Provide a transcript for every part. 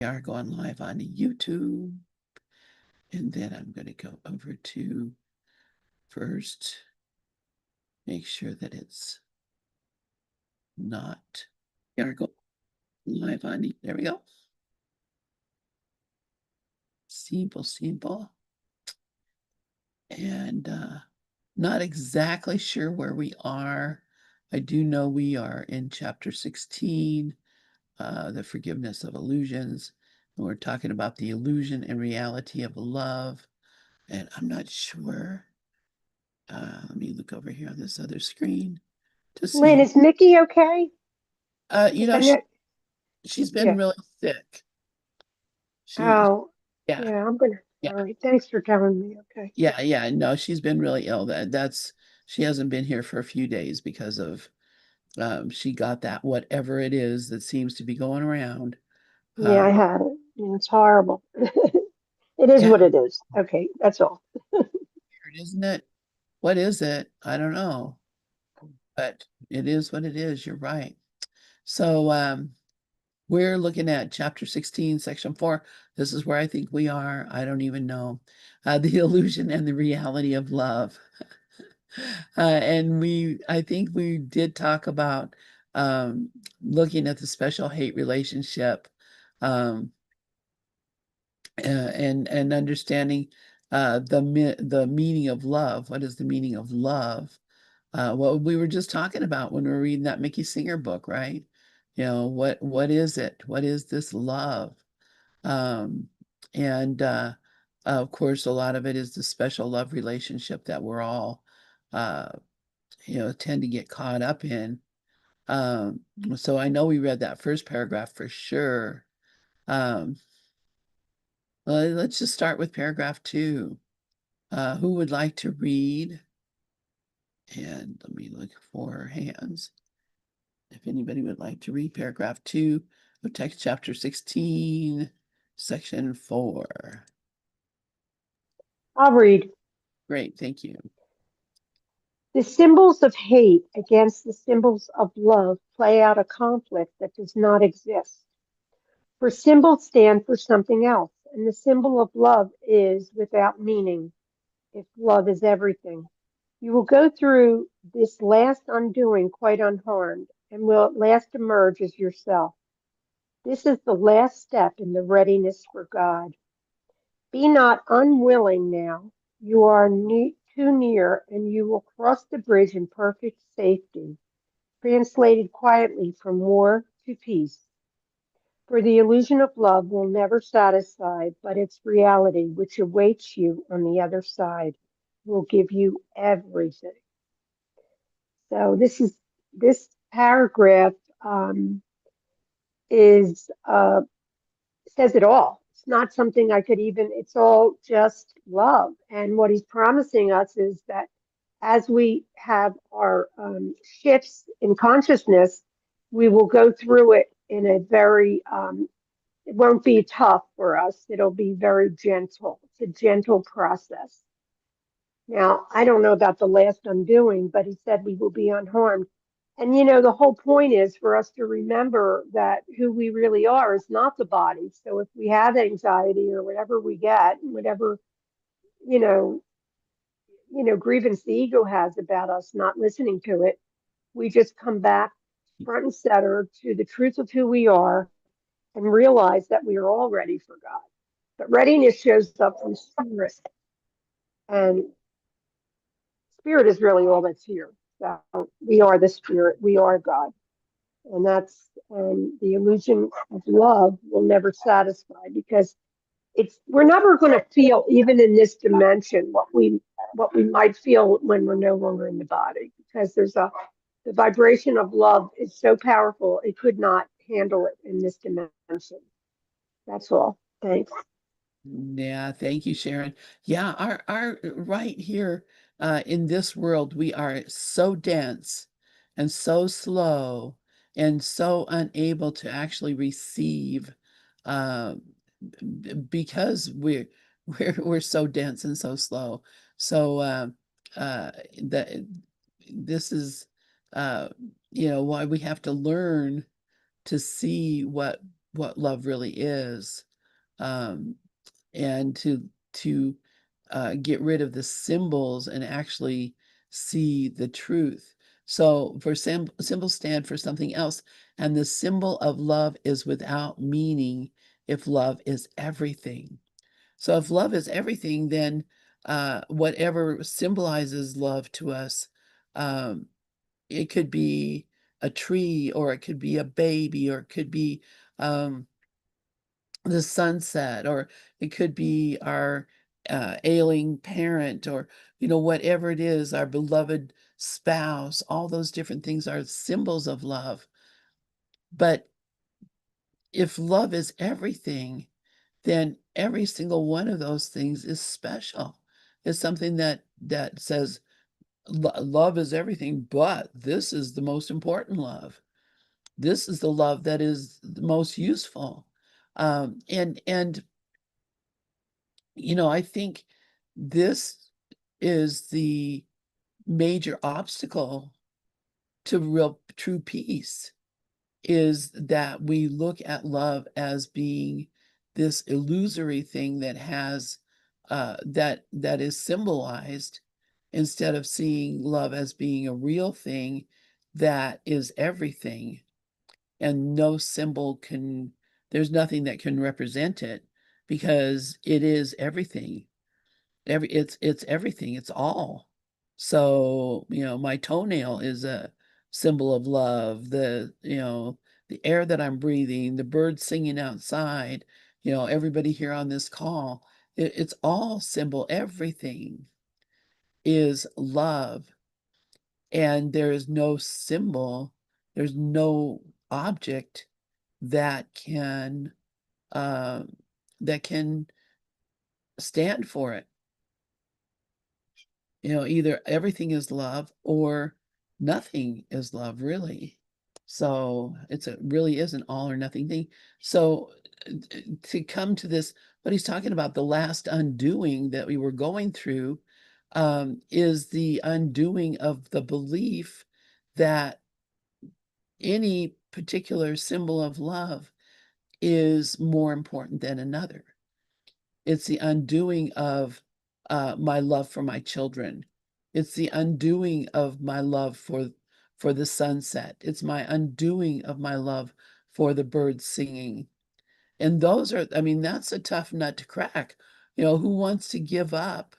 We are going live on YouTube. And then I'm going to go over to first, make sure that it's not, we are going live on, there we go. Simple. And not exactly sure where we are. I do know we are in chapter 16, the forgiveness of illusions. And we're talking about the illusion and reality of love. And I'm not sure. Let me look over here on this other screen to Lynn, see. is Mickey okay? You 'Cause know, I know, she's been yeah. really sick. Oh, Yeah, yeah, yeah, all right. Thanks for telling me. Okay. yeah. No, she's been really ill. She hasn't been here for a few days because of, she got that whatever it is that seems to be going around. Yeah, I Um, had it. Yeah, it's horrible. It is yeah, what it is. Okay, that's all. weird, isn't it? What is it? I don't know, but it is what it is. You're right. So, we're looking at chapter 16, section 4. This is where I think we are. I don't even know. The illusion and the reality of love. And I think we did talk about looking at the special hate relationship, um, and understanding the meaning of love. What is the meaning of love? What we were just talking about when we were reading that Mickey Singer book, right? What is it? What is this love? Um, and of course, a lot of it is the special love relationship that we're all, uh, tend to get caught up in. Um, so I know we read that first paragraph for sure. Um, well, let's just start with paragraph 2. Who would like to read? And let me look for hands. If anybody would like to read paragraph 2 of text chapter 16, section 4. I'll read. Great, thank you. The symbols of hate against the symbols of love play out a conflict that does not exist. For symbols stand for something else, and the symbol of love is without meaning if love is everything. You will go through this last undoing quite unharmed, and will at last emerge as yourself. This is the last step in the readiness for God. Be not unwilling now. You are too near, and you will cross the bridge in perfect safety, translated quietly from war to peace. For the illusion of love will never satisfy, but its reality, which awaits you on the other side, will give you everything. So this paragraph um, is says it all. It's not something I could even. It's all just love, and what he's promising us is that as we have our shifts in consciousness, we will go through it in a very. It won't be tough for us. It'll be very gentle. It's a gentle process. Now, I don't know about the last undoing, but he said we will be unharmed. And the whole point is for us to remember that who we really are is not the body. So if we have anxiety or whatever we get, whatever, you know, grievance the ego has about us not listening to it, we just come back front and center to the truth of who we are and realize that we are all ready for God. But readiness shows up from spirit, and spirit is really all that's here. So we are the spirit, we are God. And that's the illusion of love will never satisfy because we're never going to feel even in this dimension what we might feel when we're no longer in the body because the vibration of love is so powerful it could not handle it in this dimension. That's all. Thanks. Yeah, thank you, Sharon. Yeah, our right here in this world, we are so dense and so slow and so unable to actually receive uh, because we're so dense and so slow. So uh, that this is uh, why we have to learn to see what what love really is, um, and to get rid of the symbols and actually see the truth. So for symbols stand for something else, and the symbol of love is without meaning if love is everything. So if love is everything, then whatever symbolizes love to us, um, it could be a tree, or it could be a baby, or it could be um, the sunset, or it could be our ailing parent, or whatever it is, our beloved spouse. All those different things are symbols of love. But if love is everything, then every single one of those things is special. It's something that says love is everything, but this is the most important love. This is the love that is the most useful. And I think this is the major obstacle to real true peace, is that we look at love as being this illusory thing that has that is symbolized, instead of seeing love as being a real thing that is everything, and no symbol can there's nothing that can represent it, because it is everything. It's everything, it's all. So my toenail is a symbol of love. The air that I'm breathing, the birds singing outside, everybody here on this call, it's all symbol. Everything is love. And there is no symbol, there's no object that can um, that can stand for it. Either everything is love or nothing is love, really. So it really is an all or nothing thing. So to come to this, what he's talking about, the last undoing that we were going through, is the undoing of the belief that any particular symbol of love is more important than another. It's the undoing of my love for my children. It's the undoing of my love for the sunset. It's my undoing of my love for the birds singing. And I mean, that's a tough nut to crack. Who wants to give up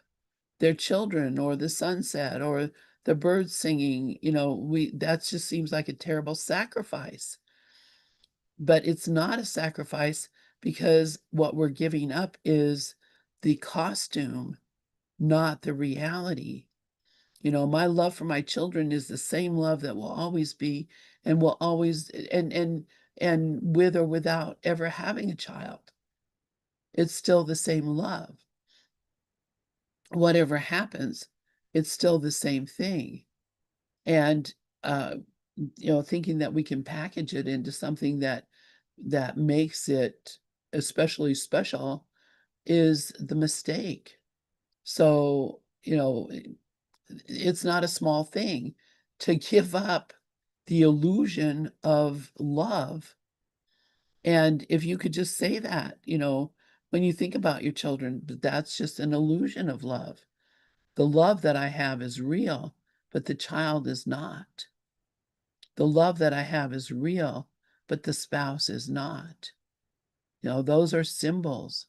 their children, or the sunset, or the birds singing? That just seems like a terrible sacrifice. But it's not a sacrifice, because what we're giving up is the costume, not the reality. My love for my children is the same love that will always be, and will always, and with or without ever having a child, it's still the same love. Whatever happens, it's still the same thing. And uh, thinking that we can package it into something that makes it especially special is the mistake. So, it's not a small thing to give up the illusion of love. And if you could just say that, when you think about your children, but that's just an illusion of love. The love that I have is real, but the child is not. The love that I have is real, but the spouse is not. Those are symbols,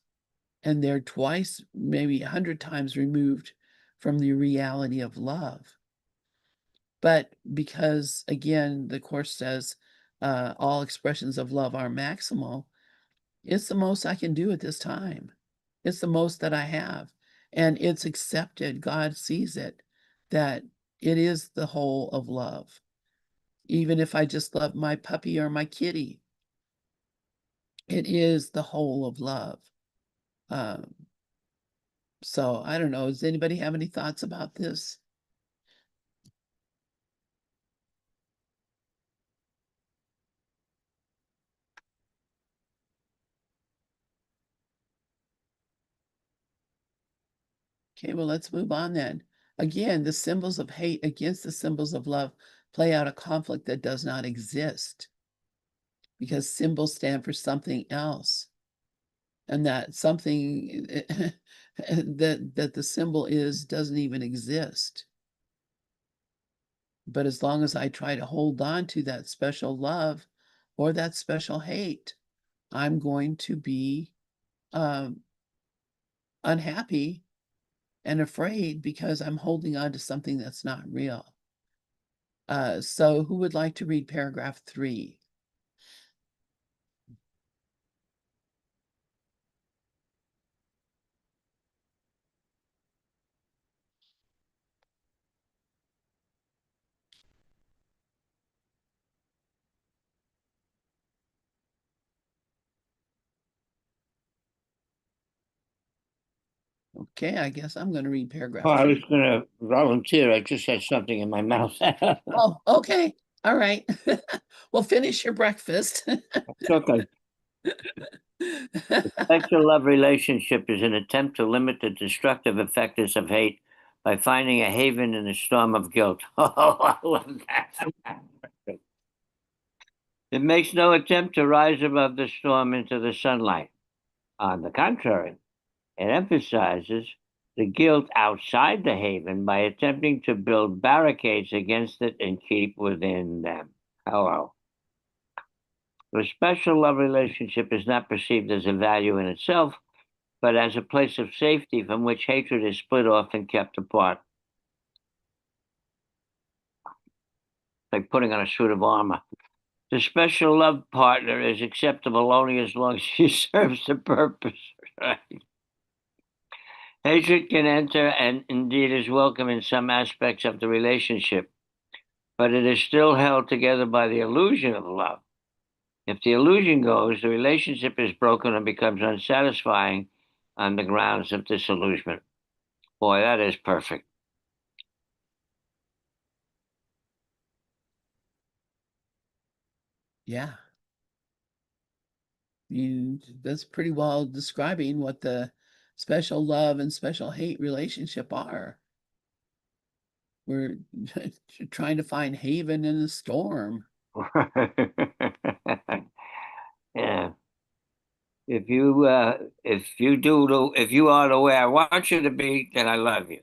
and they're twice, maybe 100 times removed from the reality of love. But because, again, the Course says all expressions of love are maximal, it's the most I can do at this time. It's the most that I have. And it's accepted. God sees it, that it is the whole of love. Even if I just love my puppy or my kitty, it is the whole of love. Um, so I don't know. Does anybody have any thoughts about this? Okay, well, let's move on then. Again, the symbols of hate against the symbols of love play out a conflict that does not exist. because symbols stand for something else. And that something that the symbol is doesn't even exist. But as long as I try to hold on to that special love or that special hate, I'm going to be um, unhappy and afraid because I'm holding on to something that's not real. So who would like to read paragraph 3? Okay, I guess I'm going to read Oh, paragraph I was 3. going to volunteer. I just had something in my mouth. It's Oh, okay. All right. Well, finish your breakfast. okay. Sexual love relationship is an attempt to limit the destructive effects of hate by finding a haven in a storm of guilt. Oh, I love that. It makes no attempt to rise above the storm into the sunlight. On the contrary, it emphasizes the guilt outside the haven by attempting to build barricades against it and keep within them. Hello. A special love relationship is not perceived as a value in itself, but as a place of safety from which hatred is split off and kept apart, like putting on a suit of armor. The special love partner is acceptable only as long as she serves the purpose. Right? Hatred can enter and indeed is welcome in some aspects of the relationship, but it is still held together by the illusion of love. If the illusion goes, the relationship is broken and becomes unsatisfying on the grounds of disillusionment. Boy, that is perfect. Yeah, that's pretty well describing what the special love and special hate relationship are. We're trying to find haven in a storm. Yeah. If you are the way I want you to be, then I love you.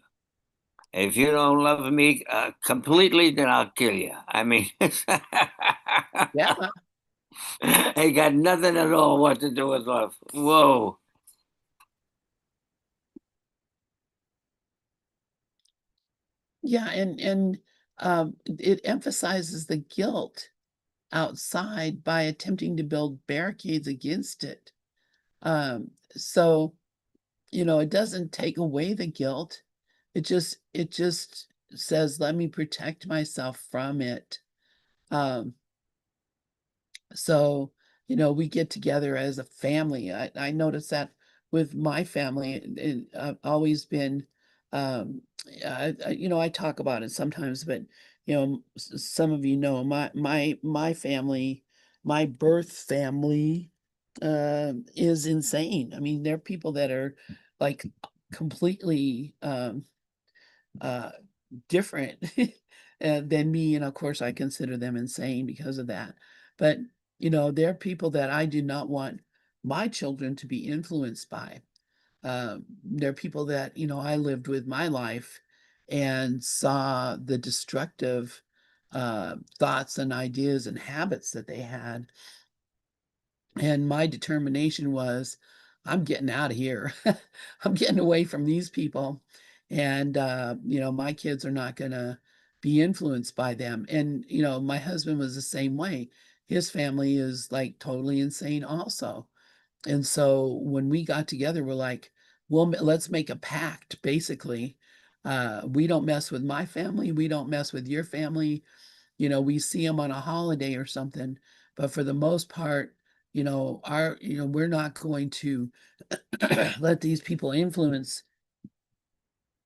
If you don't love me completely, then I'll kill you. I mean, Yeah, ain't got nothing at all what to do with love. Whoa. yeah, and it emphasizes the guilt outside by attempting to build barricades against it. So, it doesn't take away the guilt. It just says, let me protect myself from it. Um, so, we get together as a family. I notice that with my family, I've always been, um, I talk about it sometimes, but some of my family, my birth family, is insane. I mean, there are people that are like completely uh, different than me. And of course, I consider them insane because of that. But, there are people that I do not want my children to be influenced by. There are people that, I lived with my life and saw the destructive thoughts and ideas and habits that they had. And my determination was, I'm getting out of here. I'm getting away from these people. And, my kids are not going to be influenced by them. And, my husband was the same way. His family is like totally insane also. And so when we got together, we're like, well, let's make a pact, basically. We don't mess with my family. We don't mess with your family. We see them on a holiday or something, but for the most part, we're not going to let these people influence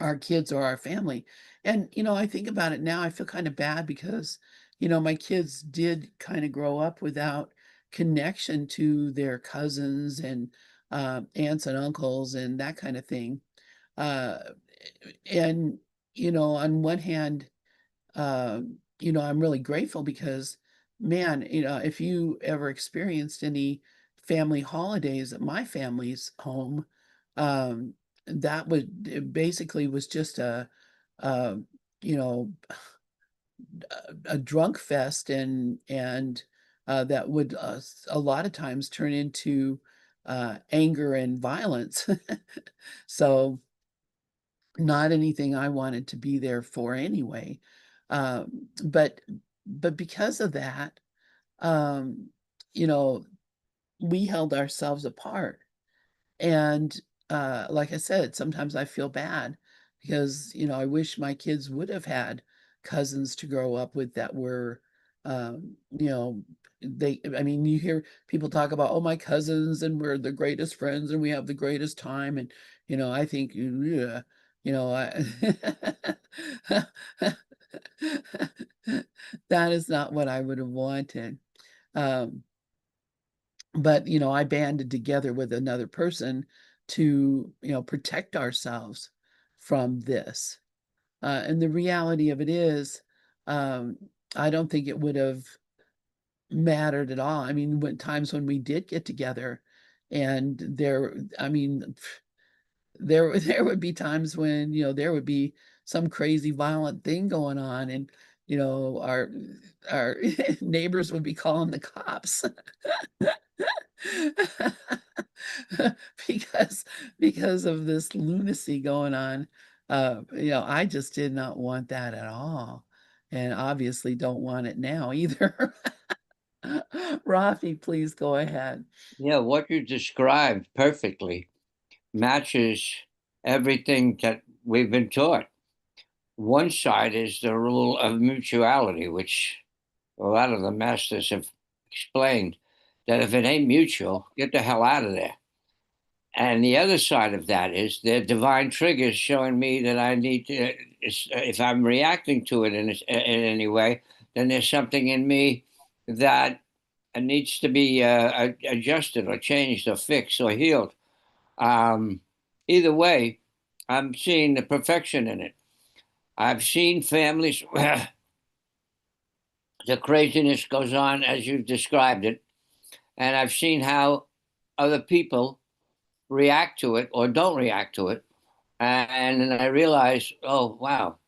our kids or our family. And, I think about it now, I feel kind of bad because, my kids did kind of grow up without connection to their cousins and aunts and uncles and that kind of thing. Uh, and, on one hand, I'm really grateful because man, if you ever experienced any family holidays at my family's home, um, that would it basically was just a you know a drunk fest, and that would a lot of times turn into anger and violence. So not anything I wanted to be there for anyway. But because of that, um, you know, we held ourselves apart. And like I said, sometimes I feel bad because, I wish my kids would have had cousins to grow up with that were, I mean, you hear people talk about, oh, my cousins, and we're the greatest friends and we have the greatest time. And, I think, yeah, I, that is not what I would have wanted. Um, but I banded together with another person to protect ourselves from this, and the reality of it is, um, I don't think it would have mattered at all. I mean, when times when we did get together, and I mean, there would be times when there would be some crazy violent thing going on, and our neighbors would be calling the cops. because because of this lunacy going on. I just did not want that at all, and obviously don't want it now either. Rafi, please go ahead. Yeah, what you described perfectly matches everything that we've been taught. One side is the rule of mutuality, which a lot of the masters have explained that if it ain't mutual, get the hell out of there. And the other side of that is the divine triggers showing me that I need to, if I'm reacting to it in any way, then there's something in me that needs to be adjusted or changed or fixed or healed. Um, Either way, I'm seeing the perfection in it. I've seen families where the craziness goes on as you've described it, and I've seen how other people react to it or don't react to it. And then I realize, oh, wow,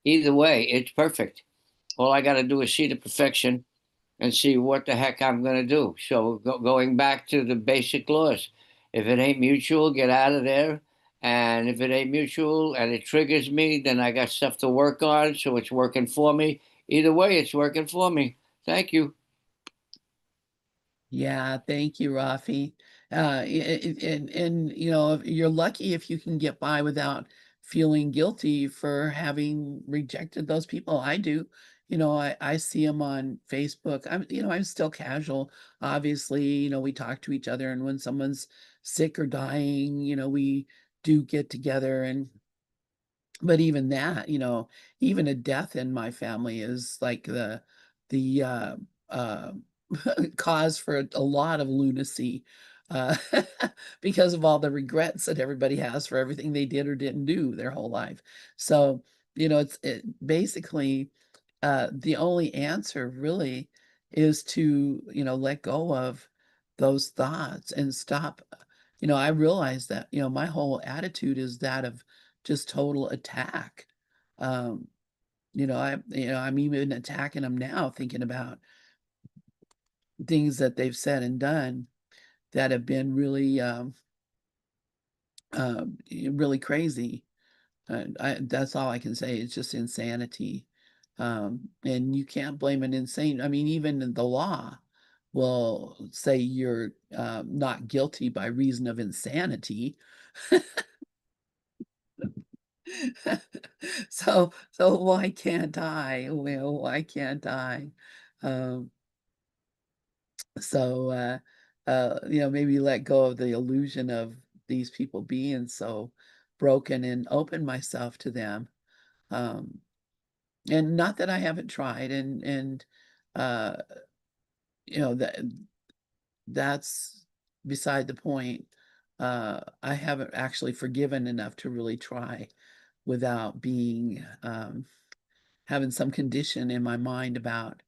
either way, it's perfect. All I got to do is see the perfection and see what the heck I'm going to do. So going back to the basic laws, if it ain't mutual, get out of there. And if it ain't mutual and it triggers me, then I got stuff to work on. So it's working for me. Either way, it's working for me. Thank you. Yeah, thank you, Rafi. And you're lucky if you can get by without feeling guilty for having rejected those people. I do. I see them on Facebook. I'm still casual. Obviously, we talk to each other, and when someone's sick or dying, we do get together. And but even that, even a death in my family is like the uh cause for a lot of lunacy, uh because of all the regrets that everybody has for everything they did or didn't do their whole life. So basically, the only answer really is to let go of those thoughts and stop. I realize that my whole attitude is that of just total attack. um I'm even attacking them now, thinking about things that they've said and done that have been really really crazy. That's all I can say. It's just insanity. And you can't blame an insane. I mean, even in the law will say you're not guilty by reason of insanity. So why can't I? Well, why can't I? Um, so maybe let go of the illusion of these people being so broken and open myself to them. Um, and not that I haven't tried, and uh, that that's beside the point. I haven't actually forgiven enough to really try without being having some condition in my mind about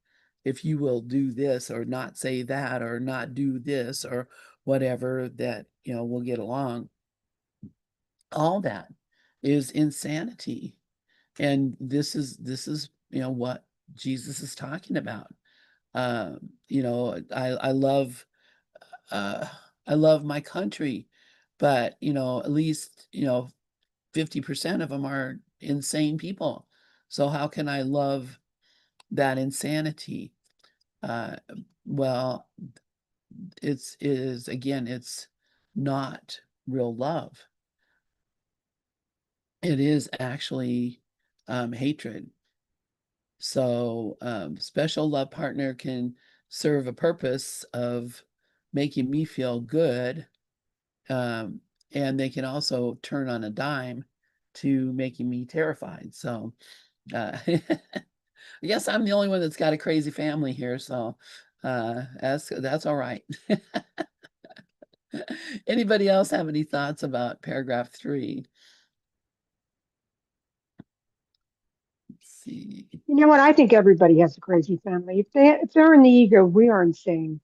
if you will do this or not say that or not do this or whatever, that, we'll get along. All that is insanity. And this is what Jesus is talking about. I love uh I love my country, but at least 50% of them are insane people. So how can I love that insanity? Uh well, it's not real love. It is actually hatred. So, special love partner can serve a purpose of making me feel good, um, and they can also turn on a dime to making me terrified. So, I guess I'm the only one that's got a crazy family here, so that's all right. Anybody else have any thoughts about paragraph 3? Let's see. You know what? I think everybody has a crazy family. If they're in the ego, we are insane.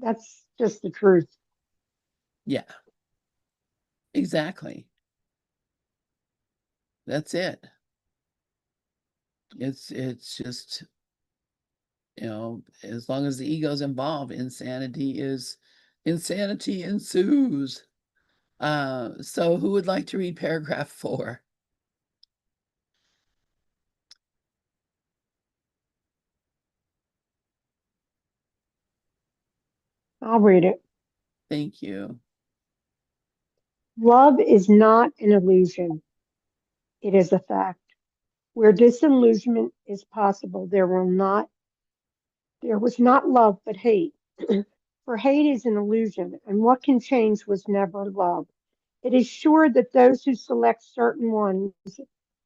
That's just the truth. Yeah, exactly. That's it. It's just, as long as the ego's involved, insanity ensues. So who would like to read paragraph 4? I'll read it. Thank you. Love is not an illusion. It is a fact. Where disillusionment is possible, there was not love but hate. For hate is an illusion, and what can change was never love. It is sure that those who select certain ones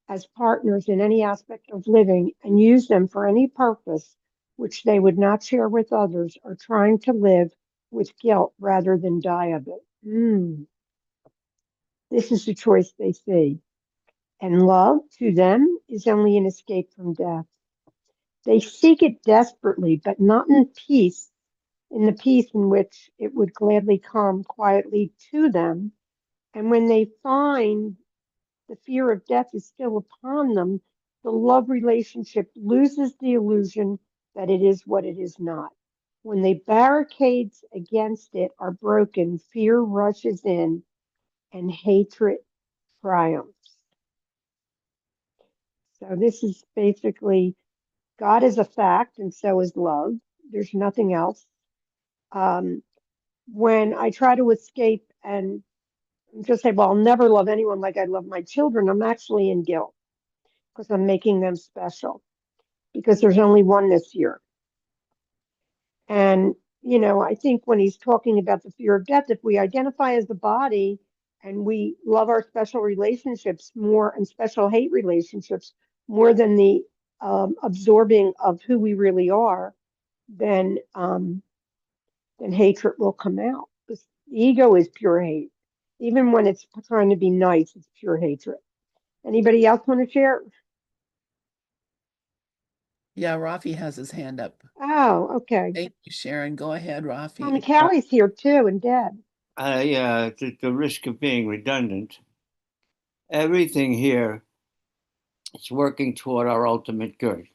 as partners in any aspect of living and use them for any purpose which they would not share with others are trying to live with guilt rather than die of it. This is the choice they see. And love to them is only an escape from death. They seek it desperately, but not in peace, in the peace in which it would gladly come quietly to them. And when they find the fear of death is still upon them, the love relationship loses the illusion that it is what it is not. When the barricades against it are broken, fear rushes in and hatred triumphs. So, this is basically God is a fact, and so is love. There's nothing else. Um, when I try to escape and just say, well, I'll never love anyone like I love my children, I'm actually in guilt because I'm making them special because there's only one this year. And, I think when he's talking about the fear of death, if we identify as the body and we love our special relationships more and special hate relationships more than the absorbing of who we really are, then hatred will come out. Because the ego is pure hate. Even when it's trying to be nice, it's pure hatred. Anybody else want to share? Yeah, Rafi has his hand up. Oh, okay. Thank you, Sharon. Go ahead, Tommy Rafi. Callie's here too, and Deb. The risk of being redundant, everything here is working toward our ultimate good.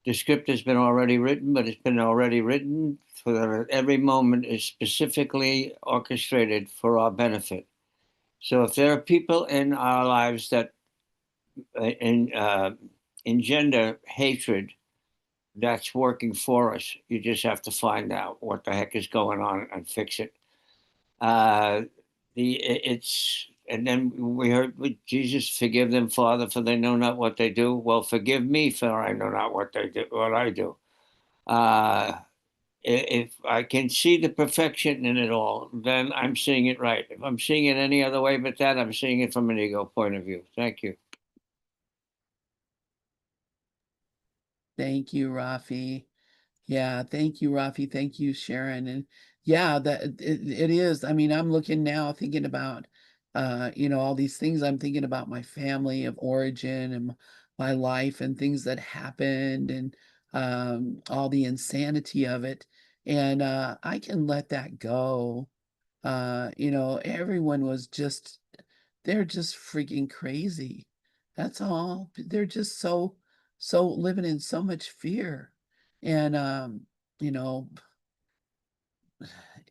The script has been already written, but it's been already written so that every moment is specifically orchestrated for our benefit. So if there are people in our lives that engender hatred, that's working for us. You just have to find out what the heck is going on and fix it. Uh, it's and then we heard with Jesus, forgive them, Father, for they know not what they do. Well, forgive me, for I know not what they do, what I do. Uh, if I can see the perfection in it all, then I'm seeing it right. If I'm seeing it any other way but that, I'm seeing it from an ego point of view. Thank you. Thank you, Rafi. Yeah, thank you, Rafi. Thank you, Sharon. And yeah, it is. I mean, I'm looking now, thinking about, all these things. I'm thinking about my family of origin and my life and things that happened and all the insanity of it. And I can let that go. Everyone was just, they're just freaking crazy. That's all. They're just so living in so much fear. And, you know,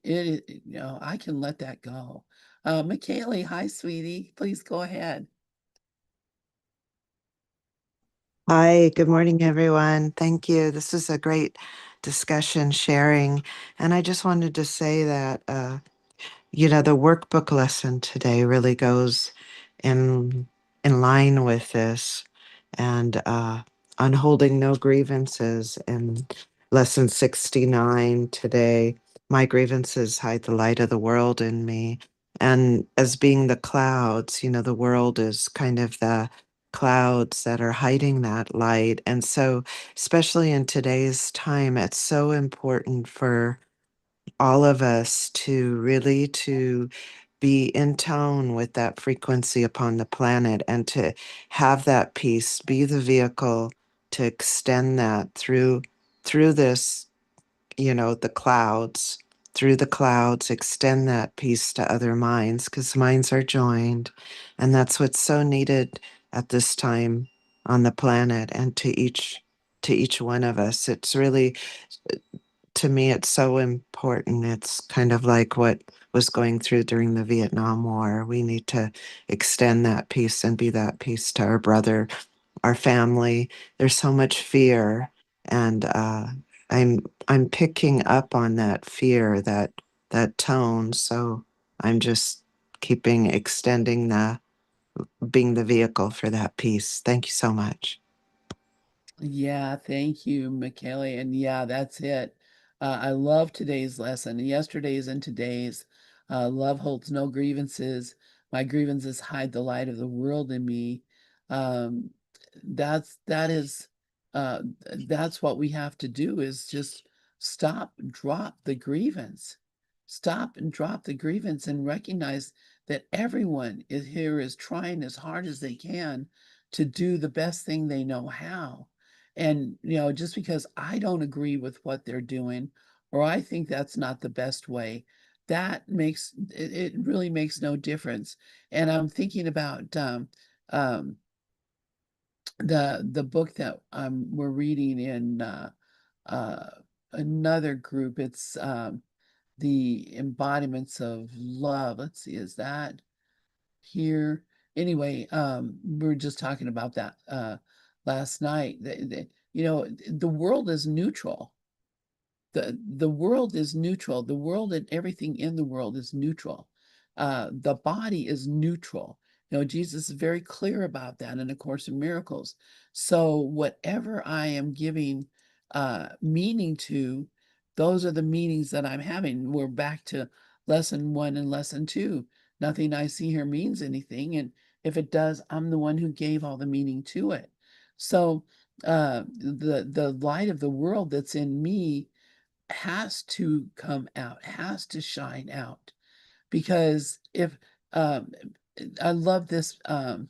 I can let that go. McKaylee, hi, sweetie. Please go ahead. Hi, good morning, everyone. Thank you. This is a great discussion sharing. And I just wanted to say that, the workbook lesson today really goes in in line with this. And on holding no grievances in lesson 69 today, my grievances hide the light of the world in me. And as being the clouds, the world is kind of the clouds that are hiding that light. And so, especially in today's time, it's so important for all of us to really to be in tone with that frequency upon the planet and to have that peace be the vehicle to extend that through this, the clouds, through the clouds, extend that peace to other minds because minds are joined, and that's what's so needed at this time on the planet. And to each one of us, it's really, to me, it's so important. It's kind of like what was going through during the Vietnam War. We need to extend that peace and be that peace to our brother, our family. There's so much fear, and I'm picking up on that fear, that tone. So I'm just keeping extending the being the vehicle for that peace. Thank you so much. Yeah, thank you, McKelly. And yeah, that's it. I love today's lesson, yesterday's and today's. Love holds no grievances. My grievances hide the light of the world in me. Um, that is that's what we have to do is just stop, drop the grievance. Stop and drop the grievance and recognize that everyone is here is trying as hard as they can to do the best thing they know how. And, just because I don't agree with what they're doing, or I think that's not the best way, it really makes no difference. And I'm thinking about um, the book that we're reading in uh, another group. It's the embodiments of love. Let's see, is that here? Anyway, we were just talking about that last night. The world is neutral. The world is neutral. The world and everything in the world is neutral. The body is neutral. Jesus is very clear about that in A Course in Miracles. So whatever I am giving meaning to, those are the meanings that I'm having. We're back to lesson 1 and lesson 2. Nothing I see here means anything, and if it does, I'm the one who gave all the meaning to it. So the light of the world that's in me has to come out, has to shine out. Because if um, I love this, no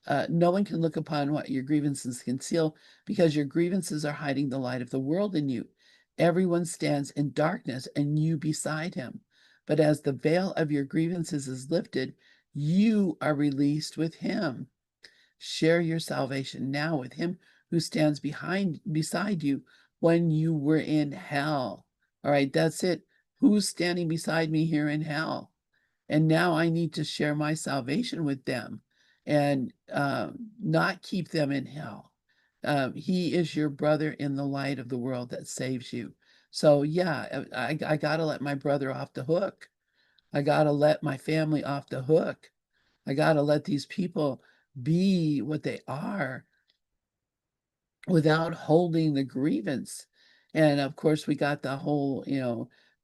one can look upon what your grievances conceal, because your grievances are hiding the light of the world in you. Everyone stands in darkness, and you beside him. But as the veil of your grievances is lifted, you are released with him. Share your salvation now with him who stands beside you when you were in hell. All right, that's it. Who's standing beside me here in hell? And now I need to share my salvation with them and not keep them in hell. He is your brother in the light of the world that saves you. So yeah, I got to let my brother off the hook. I got to let my family off the hook. I got to let these people be what they are without holding the grievance. And of course, we got the whole,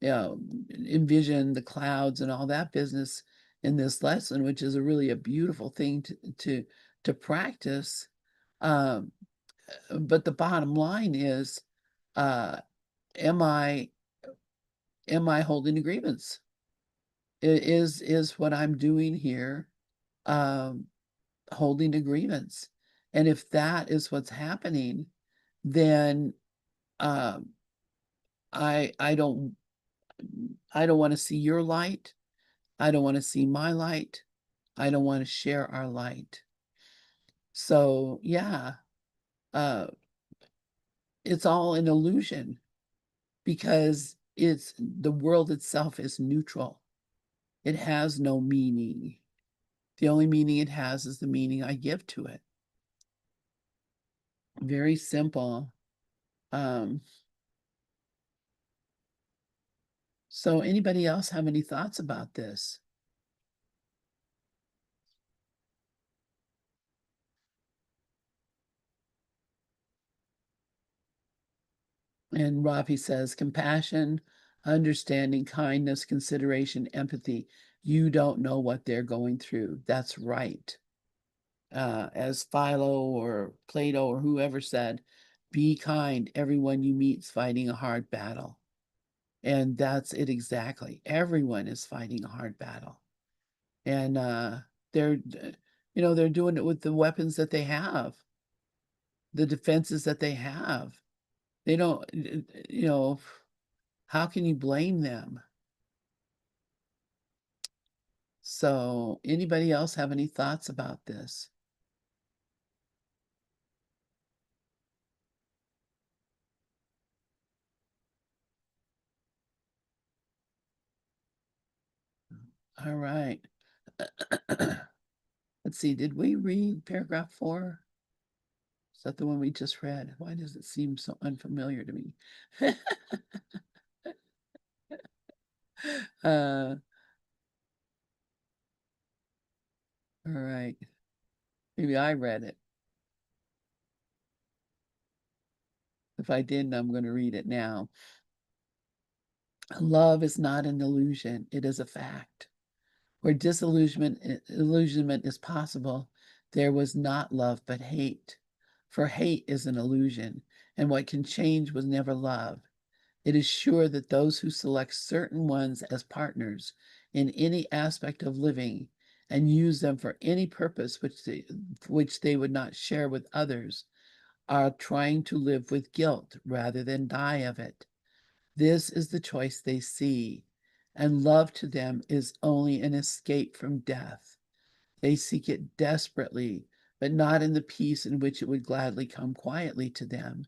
envision the clouds and all that business in this lesson, which is a beautiful thing to practice. Um, but the bottom line is, uh, am I holding a grievance? Is what I'm doing here um, holding a grievance? And if that is what's happening, then Um, I don't want to see your light. I don't want to see my light. I don't want to share our light. So yeah, uh, it's all an illusion because it's the world itself is neutral. It has no meaning. The only meaning it has is the meaning I give to it. Very simple. Um, so anybody else have any thoughts about this? And Rafi says, compassion, understanding, kindness, consideration, empathy. You don't know what they're going through. That's right. As Philo or Plato or whoever said, be kind. Everyone you meet is fighting a hard battle. And that's it exactly. Everyone is fighting a hard battle. And they're, they're doing it with the weapons that they have, the defenses that they have. They don't, how can you blame them? So, anybody else have any thoughts about this? All right. Let's see, did we read paragraph 4? Is that the one we just read? Why does it seem so unfamiliar to me? All right. Maybe I read it. If I didn't, I'm going to read it now. Love is not an illusion, it is a fact. Where illusionment is possible, there was not love but hate. For hate is an illusion, and what can change was never love. It is sure that those who select certain ones as partners in any aspect of living and use them for any purpose which they would not share with others are trying to live with guilt rather than die of it. This is the choice they see, and love to them is only an escape from death. They seek it desperately, but not in the peace in which it would gladly come quietly to them.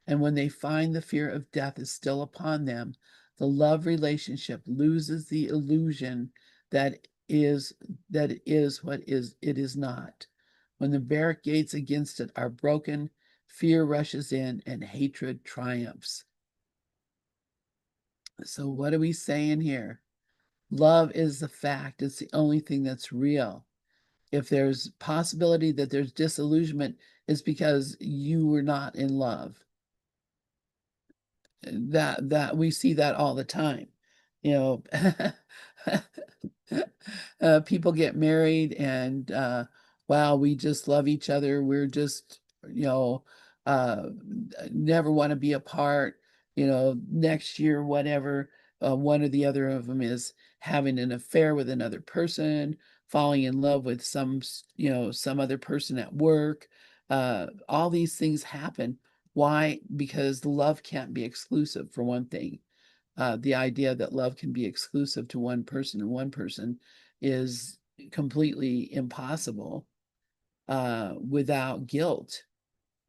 And when they find the fear of death is still upon them, the love relationship loses the illusion that is it is what is it is not. When the barricades against it are broken, fear rushes in and hatred triumphs. So what are we saying here? Love is the fact. It's the only thing that's real. If there's possibility that there's disillusionment, it's because you were not in love. That we see that all the time. You know, people get married and wow, we just love each other. We're just, uh, never want to be apart. Next year, whatever, one or the other of them is having an affair with another person, falling in love with some other person at work. All these things happen. Why? Because love can't be exclusive, for one thing. The idea that love can be exclusive to one person and one person is completely impossible without guilt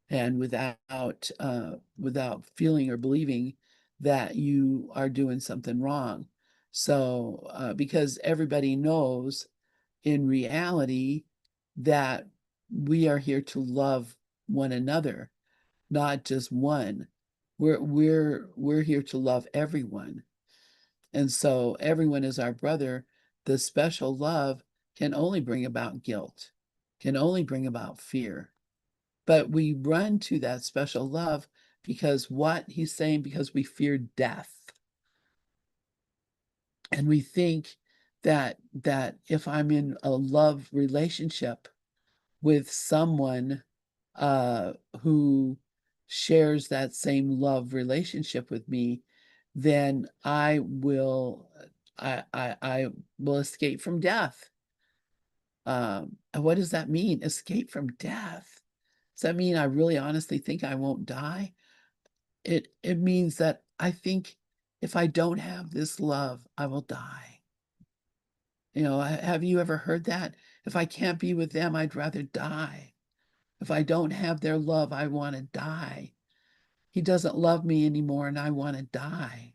and without feeling or believing that you are doing something wrong. So because everybody knows in reality that we are here to love one another, not just one. We're here to love everyone. And so everyone is our brother. The special love can only bring about guilt, can only bring about fear. But we run to that special love because what he's saying, because we fear death. And we think that if I'm in a love relationship with someone uh, who shares that same love relationship with me, then I will escape from death. And what does that mean? Escape from death? Does that mean I really honestly think I won't die? it means that I think if I don't have this love, I will die. Have you ever heard that? If I can't be with them, I'd rather die. If I don't have their love, I want to die. He doesn't love me anymore and I want to die.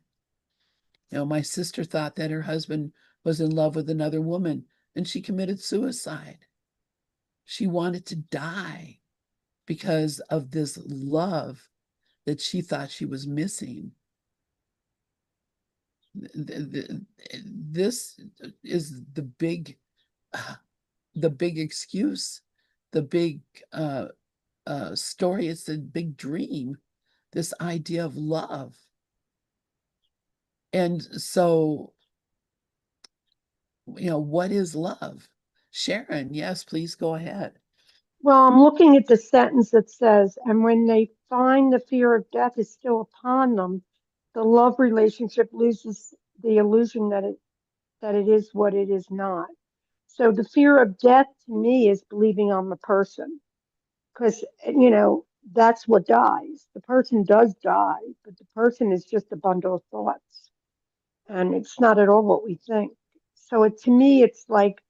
My sister thought that her husband was in love with another woman and she committed suicide. She wanted to die because of this love that she thought she was missing. This is the big excuse, the big story. It's the big dream, this idea of love. And so, what is love? Sharon, yes, please go ahead. Well, I'm looking at the sentence that says, and when they find the fear of death is still upon them, the love relationship loses the illusion that it is what it is not. So the fear of death to me is believing on the person, because that's what dies. The person does die, but the person is just a bundle of thoughts, and it's not at all what we think. So to me, it's like,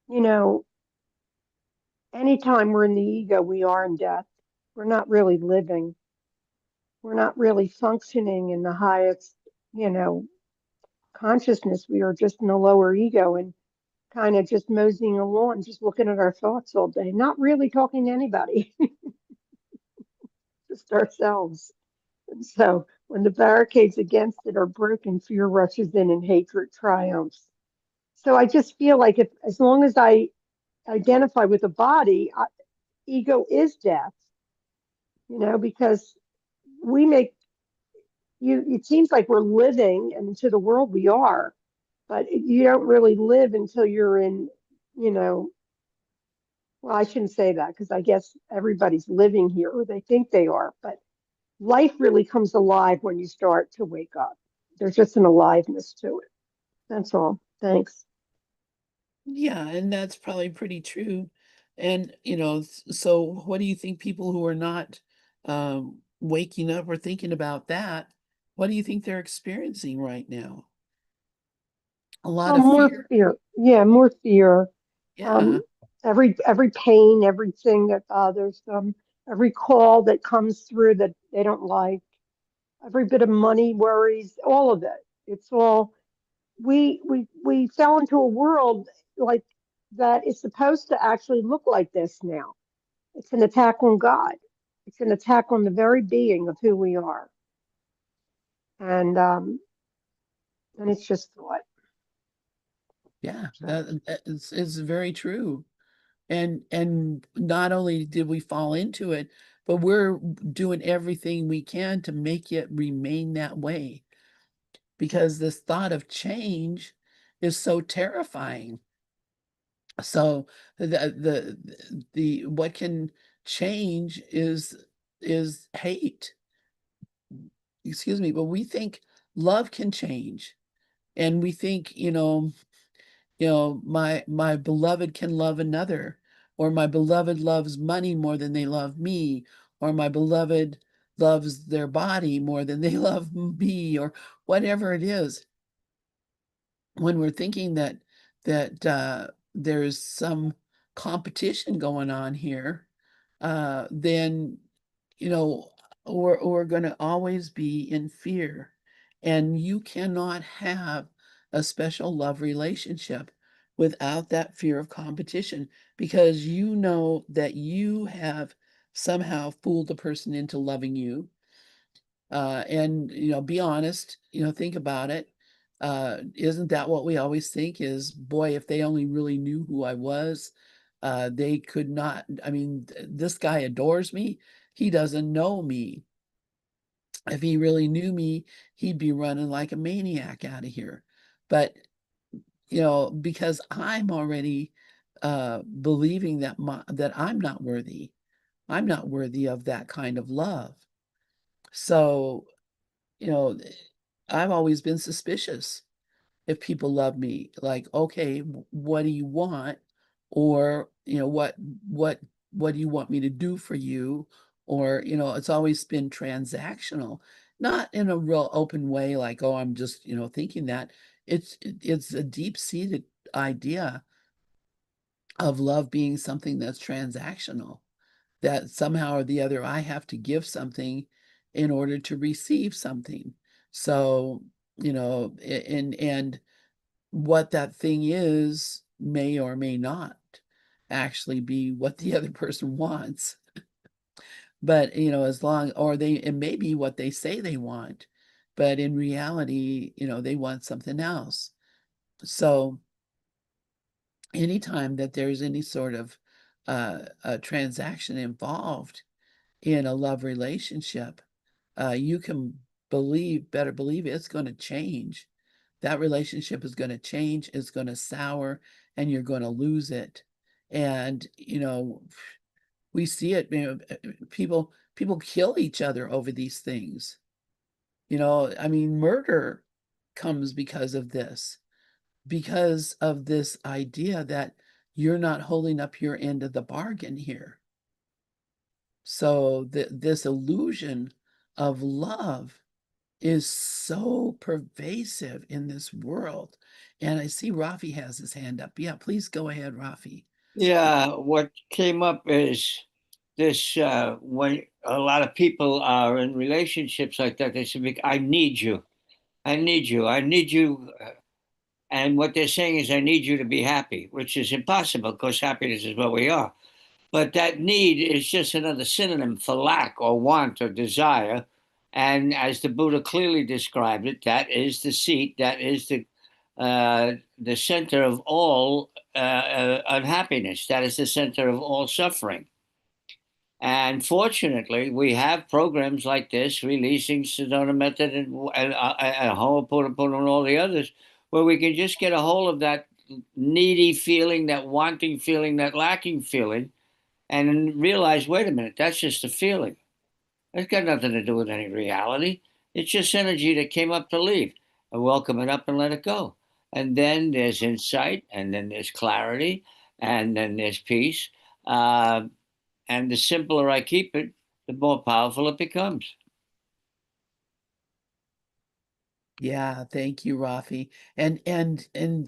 you know, anytime we're in the ego, we are in death. We're not really living. We're not really functioning in the highest, you know, consciousness. We are just in the lower ego and kind of just moseying along, just looking at our thoughts all day, not really talking to anybody, just ourselves. And so when the barricades against it are broken, fear rushes in and hatred triumphs. So I just feel like if, as long as I identify with the body, ego is death, because we make it seems like we're living, and to the world we are, but you don't really live until you're in, you know, well, I shouldn't say that because I guess everybody's living here or they think they are, but life really comes alive when you start to wake up. There's just an aliveness to it. That's all. Thanks. Yeah, and that's probably pretty true. And, so what do you think people who are not waking up or thinking about that, what do you think they're experiencing right now? A lot Oh, of more fear. fear. Yeah, more fear. Yeah. Um, every pain, everything that bothers them, every call that comes through that they don't like, every bit of money worries, all of it. It's all we fell into a world like that is supposed to actually look like this now. It's an attack on God. It's an attack on the very being of who we are. And it's just what. Yeah, So that is very true. And not only did we fall into it, but we're doing everything we can to make it remain that way because this thought of change is so terrifying. So the what can change is hate. Excuse me, but we think love can change. And we think, my beloved can love another, or my beloved loves money more than they love me, or my beloved loves their body more than they love me, or whatever it is. When we're thinking that there's some competition going on here, then you know we're going to always be in fear, and you cannot have a special love relationship without that fear of competition, because you know that you have somehow fooled the person into loving you. And be honest, think about it. Isn't that what we always think is, boy, if they only really knew who I was, they could not. I mean, this guy adores me. He doesn't know me. If he really knew me, he'd be running like a maniac out of here. But, because I'm already believing that I'm not worthy of that kind of love. So, you know, I've always been suspicious if people love me. Like, okay, what do you want? Or, what what do you want me to do for you? or, you know, it's always been transactional, not in a real open way, like, oh, I'm just, you know, thinking that. It's a deep-seated idea of love being something that's transactional, that somehow or the other I have to give something in order to receive something. So, you know, and what that thing is may or may not actually be what the other person wants. But, you know, as long, or they, it may be what they say they want, but in reality, you know, they want something else. So anytime that there's any sort of a transaction involved in a love relationship, you can better believe it's going to change. That relationship is going to change, it's going to sour, and you're going to lose it. And, you know, we see it, you know, people kill each other over these things. You know, I mean, murder comes because of this idea that you're not holding up your end of the bargain here. So this illusion of love is so pervasive in this world. And I see Rafi has his hand up. Yeah, please go ahead, Rafi. Yeah, what came up is this when a lot of people are in relationships like that, they say, I need you. I need you. I need you. And what they're saying is, I need you to be happy, which is impossible because happiness is what we are. But that need is just another synonym for lack or want or desire. And as the Buddha clearly described it, that is the seat, that is the center of all unhappiness. That is the center of all suffering. And fortunately, we have programs like this, releasing Sedona Method and Ho'oponopono and all the others, where we can just get a hold of that needy feeling, that wanting feeling, that lacking feeling, and realize, wait a minute, that's just a feeling. It's got nothing to do with any reality. It's just energy that came up to leave. I welcome it up and let it go. And then there's insight, and then there's clarity, and then there's peace. Uh, and the simpler I keep it, the more powerful it becomes. Yeah, thank you, Rafi. And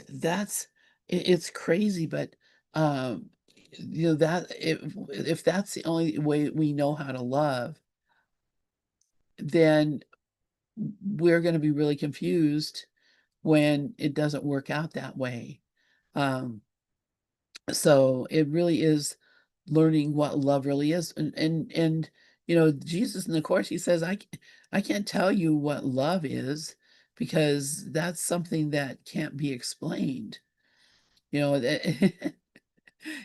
that's it's crazy, but um you know that if that's the only way we know how to love, then we're going to be really confused when it doesn't work out that way. Um, so it really is learning what love really is. And you know, Jesus in the Course, he says, I can't tell you what love is because that's something that can't be explained. You know, the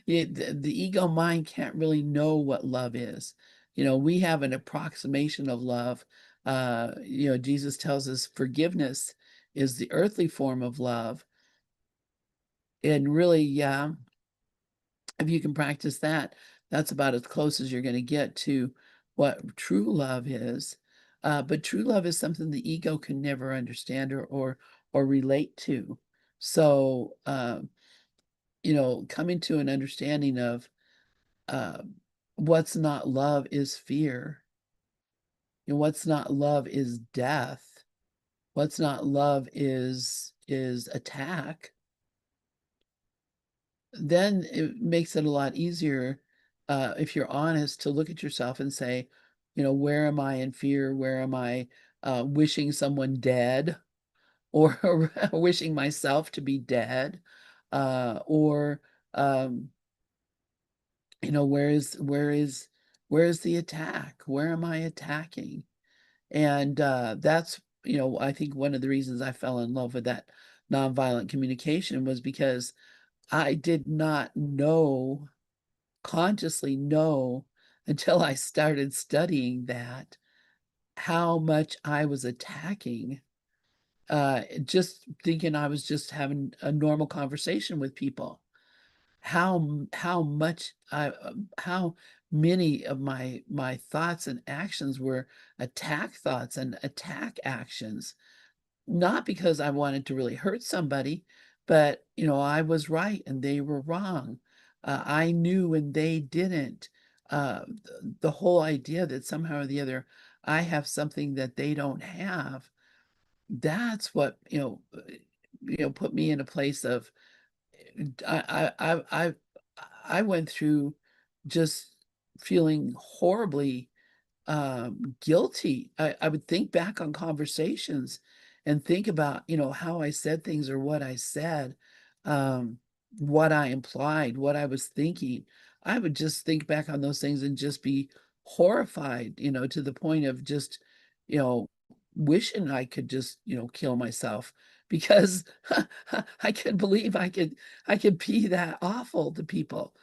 ego mind can't really know what love is. You know, we have an approximation of love. You know, Jesus tells us forgiveness is the earthly form of love. And really, yeah, if you can practice that, that's about as close as you're going to get to what true love is. But true love is something the ego can never understand or relate to. So, you know, coming to an understanding of uh, what's not love is fear. And what's not love is death. What's not love is attack. Then it makes it a lot easier if you're honest to look at yourself and say, you know, where am I in fear? Where am I wishing someone dead or wishing myself to be dead? Or um, you know, where is the attack? Where am I attacking? And that's, you know, I think one of the reasons I fell in love with that nonviolent communication was because I did not know, consciously know, until I started studying that, how much I was attacking, just thinking I was just having a normal conversation with people. How much how many of my thoughts and actions were attack thoughts and attack actions, not because I wanted to really hurt somebody, but you know, I was right and they were wrong. I knew and they didn't. the whole idea that somehow or the other I have something that they don't have, that's what, put me in a place of I went through just feeling horribly guilty. I would think back on conversations and think about, how I said things or what I said, um, what I implied, what I was thinking. I would just think back on those things and just be horrified, to the point of just, you know, wishing I could just, kill myself because I couldn't believe I could be that awful to people.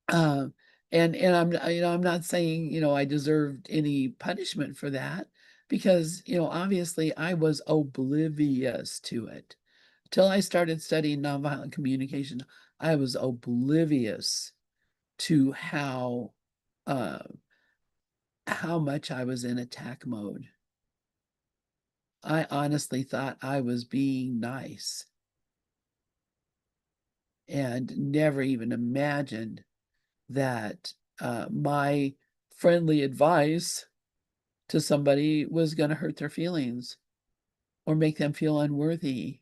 Um, and I'm not saying, I deserved any punishment for that because, obviously I was oblivious to it. Till I started studying nonviolent communication, I was oblivious to uh how much I was in attack mode. I honestly thought I was being nice and never even imagined that my friendly advice to somebody was going to hurt their feelings or make them feel unworthy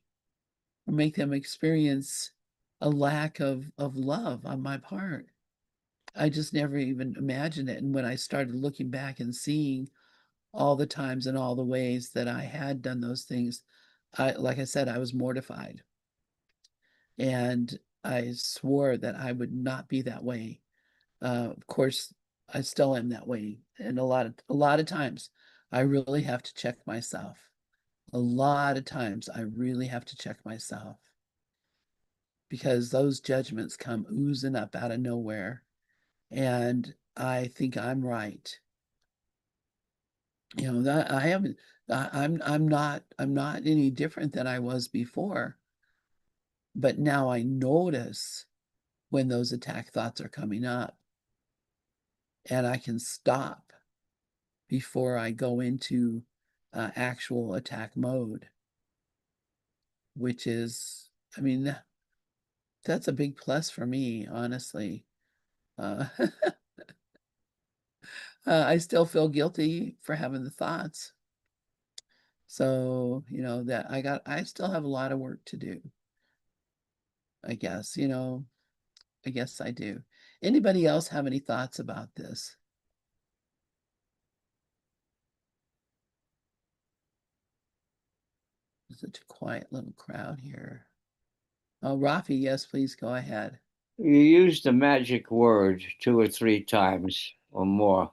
or make them experience a lack of love on my part. I just never even imagined it. And when I started looking back and seeing all the times and all the ways that I had done those things, like I said, I was mortified. And I swore that I would not be that way. Of course, I still am that way. And a lot of times I really have to check myself. A lot of times I really have to check myself because those judgments come oozing up out of nowhere. And I think I'm right. That I haven't I'm not any different than I was before. But now I notice when those attack thoughts are coming up and I can stop before I go into actual attack mode, which is, I mean, that's a big plus for me, honestly. I still feel guilty for having the thoughts. So, that I still have a lot of work to do, I guess, I guess I do. Anybody else have any thoughts about this? Such a quiet little crowd here. Oh, Rafi, yes, please go ahead. You used the magic word 2 or 3 times or more.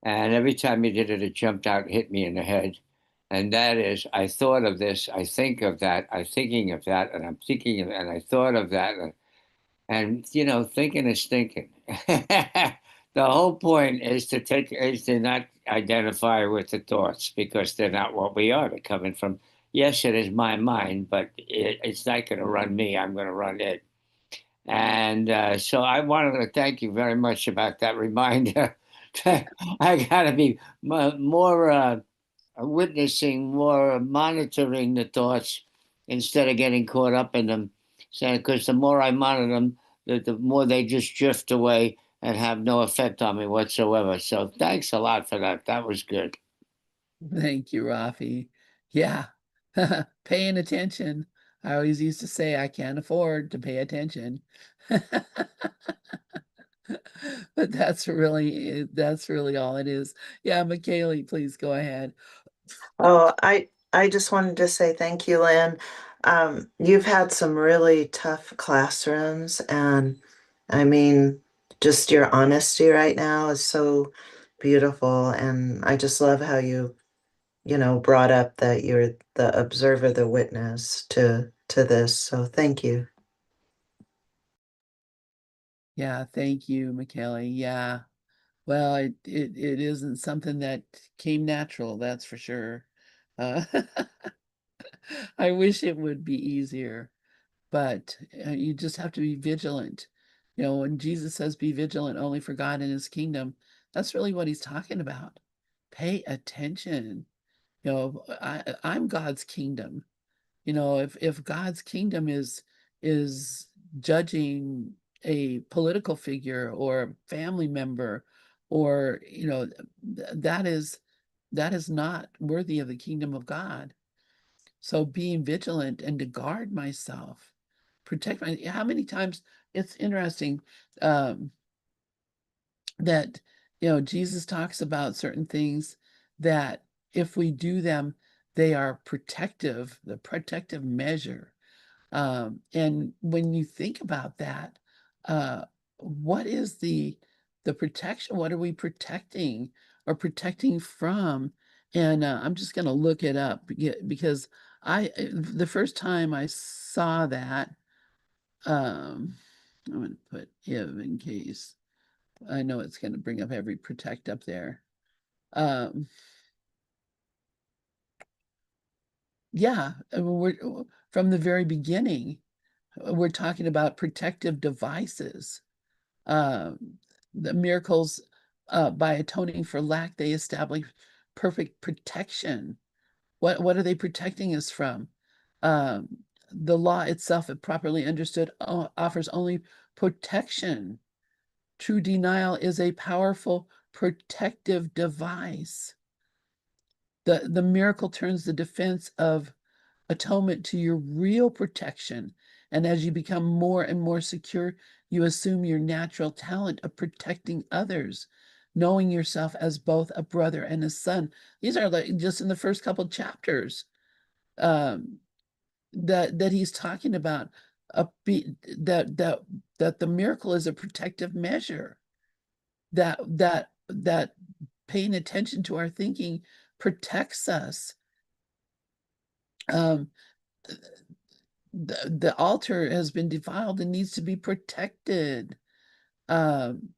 And every time you did it, it jumped out and hit me in the head. And that is, I thought of this, I think of that, I'm thinking of that, and I'm thinking of, and I thought of that. And thinking is thinking. The whole point is to not identify with the thoughts because they're not what we are. They're coming from, yes, it is my mind, but it's not going to run me. I'm going to run it. And so I wanted to thank you very much about that reminder. I got to be more witnessing, more monitoring the thoughts instead of getting caught up in them. Because the more I monitor them, the more they just drift away and have no effect on me whatsoever. So thanks a lot for that. That was good. Thank you, Rafi. Yeah, paying attention. I always used to say I can't afford to pay attention. But that's really all it is. Yeah, McKaylee, please go ahead. Oh, I just wanted to say thank you, Lynn. You've had some really tough classrooms, and I mean, just your honesty right now is so beautiful. And I just love how you brought up that you're the observer, the witness to this. So thank you. Yeah, thank you, McKaylee. Yeah. Well, it isn't something that came natural, that's for sure. Uh, I wish it would be easier, but you just have to be vigilant. When Jesus says be vigilant only for God and his kingdom, that's really what he's talking about. Pay attention. I'm God's kingdom. If God's kingdom is judging a political figure or a family member, or that is not worthy of the kingdom of God. So being vigilant and to guard myself, protect my, how many times, it's interesting, that Jesus talks about certain things that if we do them, they are protective, the protective measure. And when you think about that, what is the protection? What are we protecting or protecting from? And I'm just going to look it up because the first time I saw that, I'm going to put if in case. I know it's going to bring up every protect up there. Um, yeah, we're from the very beginning, we're talking about protective devices. The miracles, by atoning for lack, they establish perfect protection. What are they protecting us from? Um, the law itself, if properly understood, offers only protection. True denial is a powerful protective device. The miracle turns the defense of atonement to your real protection. And as you become more and more secure, you assume your natural talent of protecting others, knowing yourself as both a brother and a son. These are like just in the first couple chapters, um, that he's talking about that the miracle is a protective measure, that paying attention to our thinking protects us. Um, the altar has been defiled and needs to be protected. Um,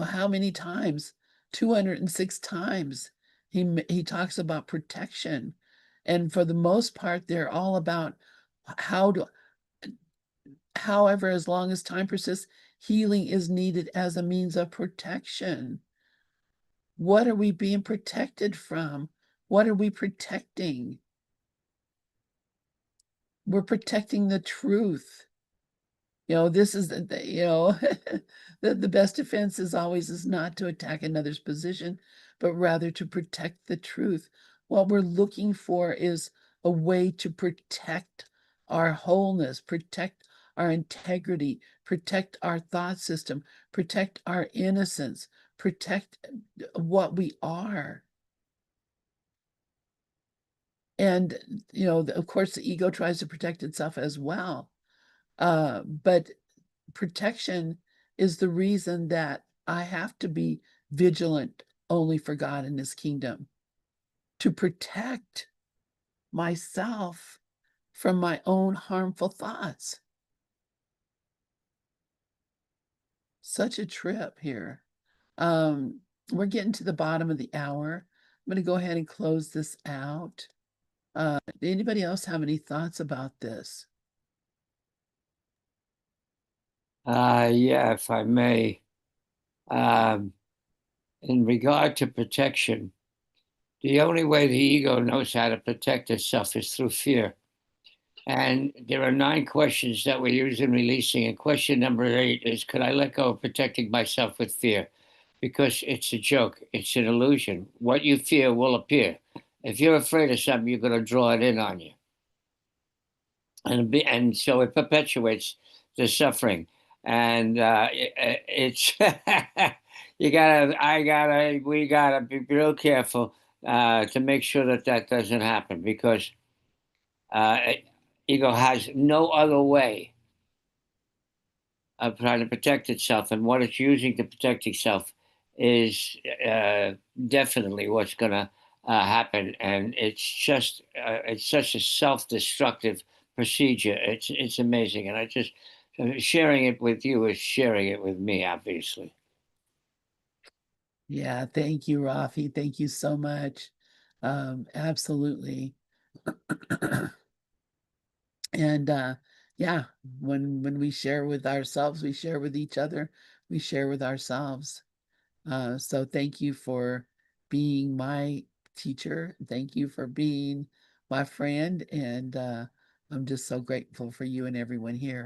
how many times? 206 times he talks about protection. And for the most part, they're all about how to, however, as long as time persists, healing is needed as a means of protection. What are we being protected from? What are we protecting? We're protecting the truth. This is the best defense is not to attack another's position, but rather to protect the truth. What we're looking for is a way to protect our wholeness, protect our integrity, protect our thought system, protect our innocence, protect what we are. And, of course, the ego tries to protect itself as well. But protection is the reason that I have to be vigilant only for God and his kingdom, to protect myself from my own harmful thoughts. Such a trip here. We're getting to the bottom of the hour. I'm going to go ahead and close this out. Anybody else have any thoughts about this? Yeah, if I may. Um, in regard to protection, the only way the ego knows how to protect itself is through fear. And there are 9 questions that we use in releasing. And question number 8 is, could I let go of protecting myself with fear? Because it's a joke, it's an illusion. What you fear will appear. If you're afraid of something, you're going to draw it in on you. And so it perpetuates the suffering. And it's we gotta be real careful to make sure that that doesn't happen, because uh, ego has no other way of trying to protect itself, and what it's using to protect itself is definitely what's going to happen. And it's such a self-destructive procedure. It's amazing, and I just sharing it with you is sharing it with me, obviously. Yeah, thank you, Rafi. Thank you so much. Absolutely. And yeah, when we share with ourselves, we share with each other, we share with ourselves. So thank you for being my teacher. Thank you for being my friend. And I'm just so grateful for you and everyone here.